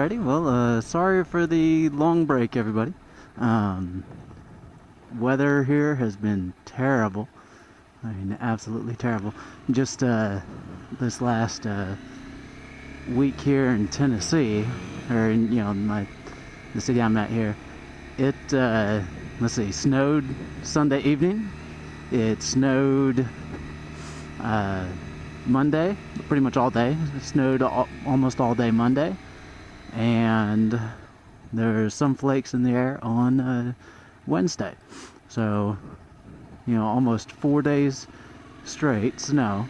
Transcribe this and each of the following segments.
Alrighty, well, sorry for the long break, everybody. Weather here has been terrible. I mean, absolutely terrible. Just this last week here in Tennessee, or in, the city I'm at here, it let's see, snowed Sunday evening. It snowed Monday, pretty much all day. It snowed almost all day Monday, and there's some flakes in the air on Wednesday. So, almost 4 days straight snow.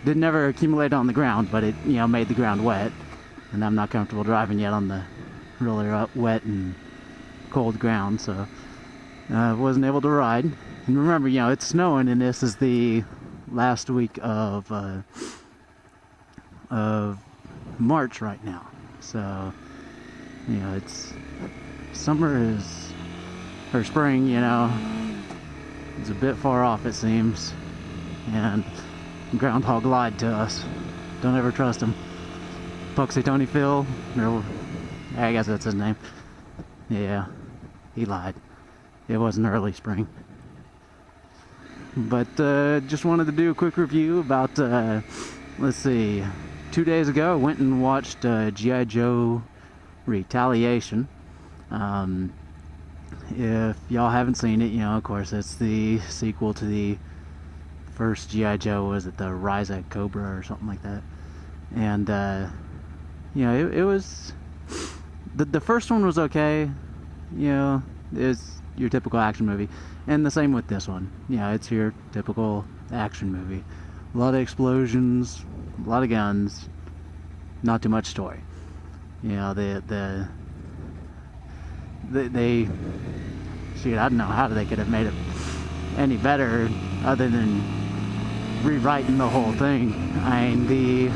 Didn't ever accumulate on the ground, but it, made the ground wet. And I'm not comfortable driving yet on the really wet and cold ground, so I wasn't able to ride. And remember, it's snowing, and this is the last week of March right now. So, it's summer or spring, it's a bit far off, it seems. And Groundhog lied to us. Don't ever trust him. Puxy Tony Phil, or I guess that's his name. Yeah, he lied. It wasn't early spring. But just wanted to do a quick review about, let's see, 2 days ago I went and watched G.I. Joe Retaliation. If y'all haven't seen it, of course, it's the sequel to the first G.I. Joe. Was it the Rise of Cobra or something like that? And, it was, the first one was okay, it's your typical action movie. And the same with this one. It's your typical action movie. A lot of explosions, a lot of guns, not too much story. They shoot, I don't know how they could have made it any better other than rewriting the whole thing. I mean,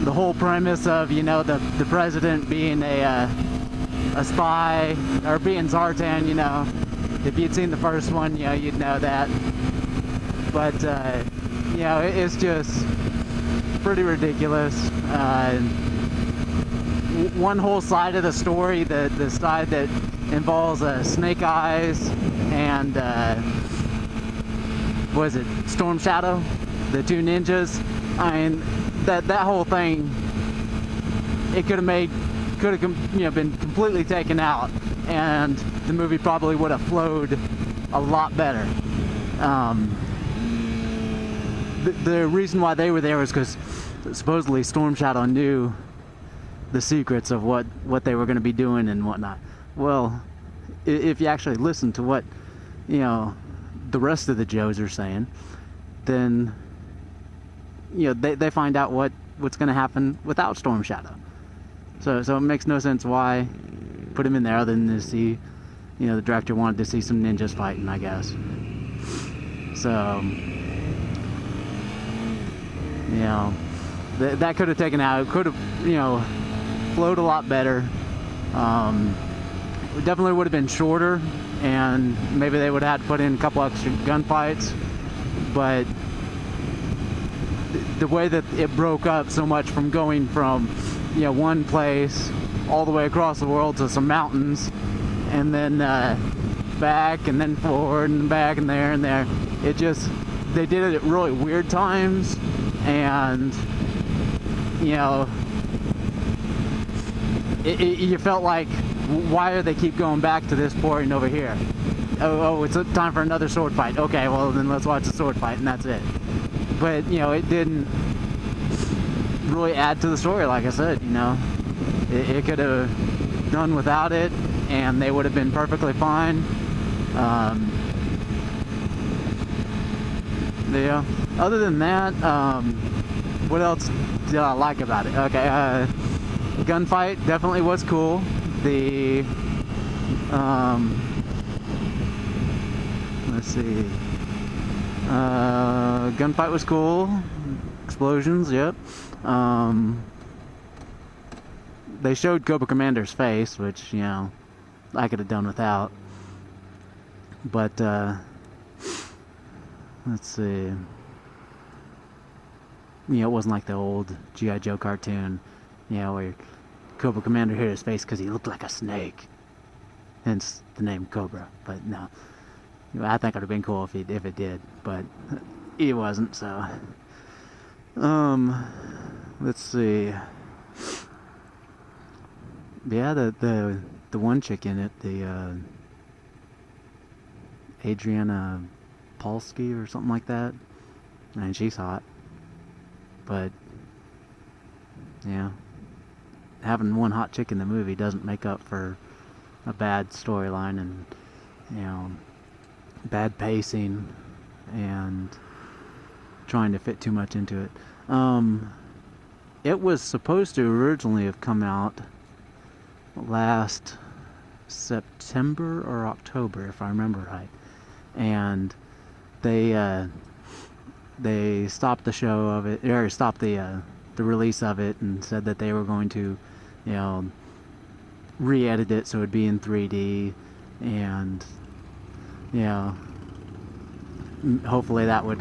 the whole premise of, the president being a spy, or being Zartan, if you'd seen the first one, you'd know that. But, it's just pretty ridiculous. One whole side of the story, the side that involves Snake Eyes and, what is it, Storm Shadow, the two ninjas. I mean, that whole thing, it could have been completely taken out, and the movie probably would have flowed a lot better. The reason why they were there was because supposedly Storm Shadow knew the secrets of what they were going to be doing and whatnot. Well, if you actually listen to what the rest of the Joes are saying, then they find out what's going to happen without Storm Shadow. So it makes no sense why put him in there other than to see, the director wanted to see some ninjas fighting, I guess. So, that could have taken out. It could have, flowed a lot better. It definitely would have been shorter, and maybe they would have had to put in a couple extra gunfights. But the way that it broke up so much from going from one place all the way across the world to some mountains, and then back, and then forward, and back, and there, it just, they did it at really weird times, and you felt like, why do they keep going back to this point over here? Oh, it's time for another sword fight. Okay, well then let's watch the sword fight, and that's it. But it didn't really add to the story. Like I said, it could have done without it, and they would have been perfectly fine. Other than that, what else did I like about it? Okay, gunfight definitely was cool. The let's see, gunfight was cool. Explosions, yep. They showed Cobra Commander's face, which, I could have done without. But, let's see. it wasn't like the old G.I. Joe cartoon, where Cobra Commander hit his face because he looked like a snake, hence the name Cobra. But no, I think it would have been cool if it did, but it wasn't. So, let's see. Yeah, the one chick in it, the Adriana Polsky or something like that. I mean, she's hot, but yeah, having one hot chick in the movie doesn't make up for a bad storyline and bad pacing and trying to fit too much into it. It was supposed to originally have come out last September or October, if I remember right, and they stopped the show of it, or stopped the release of it, and said that they were going to, re-edit it so it'd be in 3D, and hopefully that would,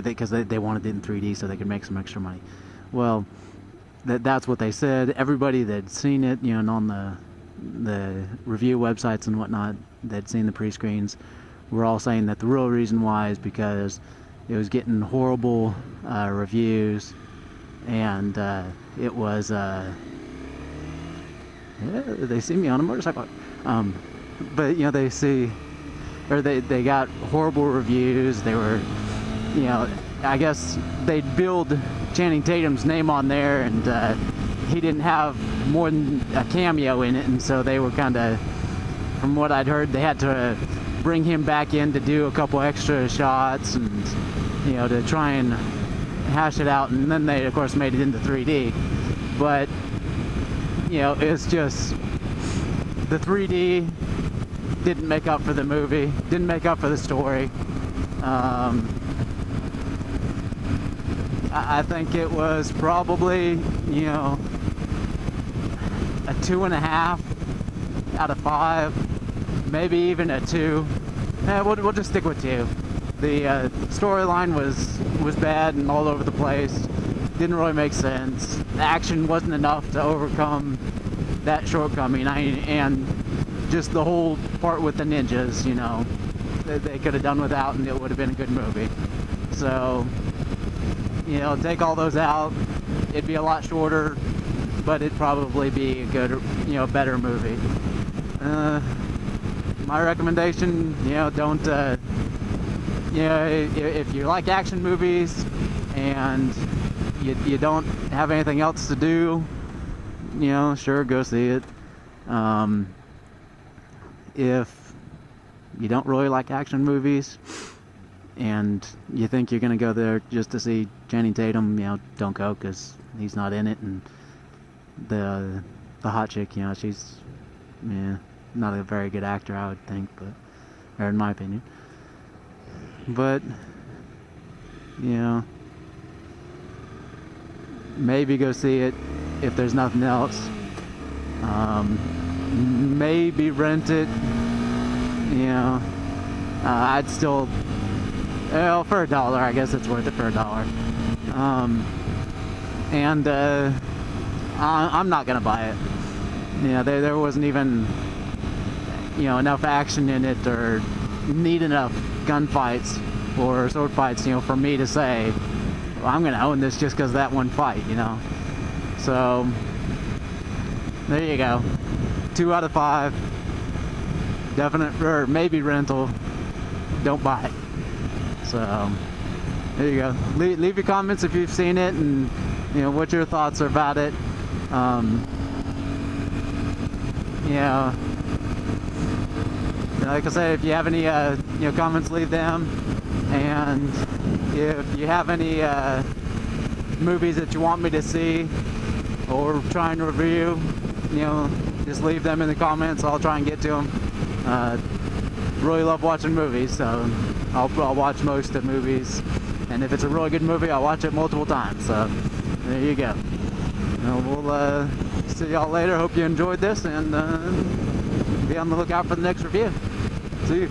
because they wanted it in 3D so they could make some extra money. Well, that's what they said. Everybody that'd seen it, and on the review websites and whatnot, they'd seen the pre-screens, were all saying that the real reason why is because it was getting horrible reviews, and it was they see me on a motorcycle, but they got horrible reviews. They were, I guess they'd build Channing Tatum's name on there, and he didn't have more than a cameo in it, and so they were kind of, from what I'd heard, they had to bring him back in to do a couple extra shots and to try and hash it out, and then they of course made it into 3D. But it's just the 3D didn't make up for the movie, didn't make up for the story. I think it was probably, a 2.5 out of 5, maybe even a 2. We'll just stick with 2. The storyline was bad and all over the place. Didn't really make sense. The action wasn't enough to overcome that shortcoming. And just the whole part with the ninjas, that they could have done without, and it would have been a good movie. So, take all those out, it'd be a lot shorter, but it'd probably be a good, better movie. My recommendation, don't, if you like action movies and you don't have anything else to do, sure, go see it. If you don't really like action movies and you think you're gonna go there just to see Channing Tatum, don't go, because he's not in it, and the hot chick, she's not a very good actor, I would think, or in my opinion. But maybe go see it if there's nothing else. Maybe rent it. I'd still, for $1, I guess it's worth it for $1. I'm not gonna buy it. There wasn't even enough action in it, or need enough gunfights or sword fights, for me to say, well, I'm gonna own this just because of that one fight, So there you go. 2 out of 5. Definite, or maybe rental. Don't buy it. So there you go. Leave your comments if you've seen it, and what your thoughts are about it. Like I said, if you have any comments, leave them. And if you have any movies that you want me to see or try and review, just leave them in the comments. I'll try and get to them. Really love watching movies, so I'll watch most of the movies, and if it's a really good movie, I'll watch it multiple times. So there you go. We'll see y'all later. Hope you enjoyed this, and be on the lookout for the next review. See you.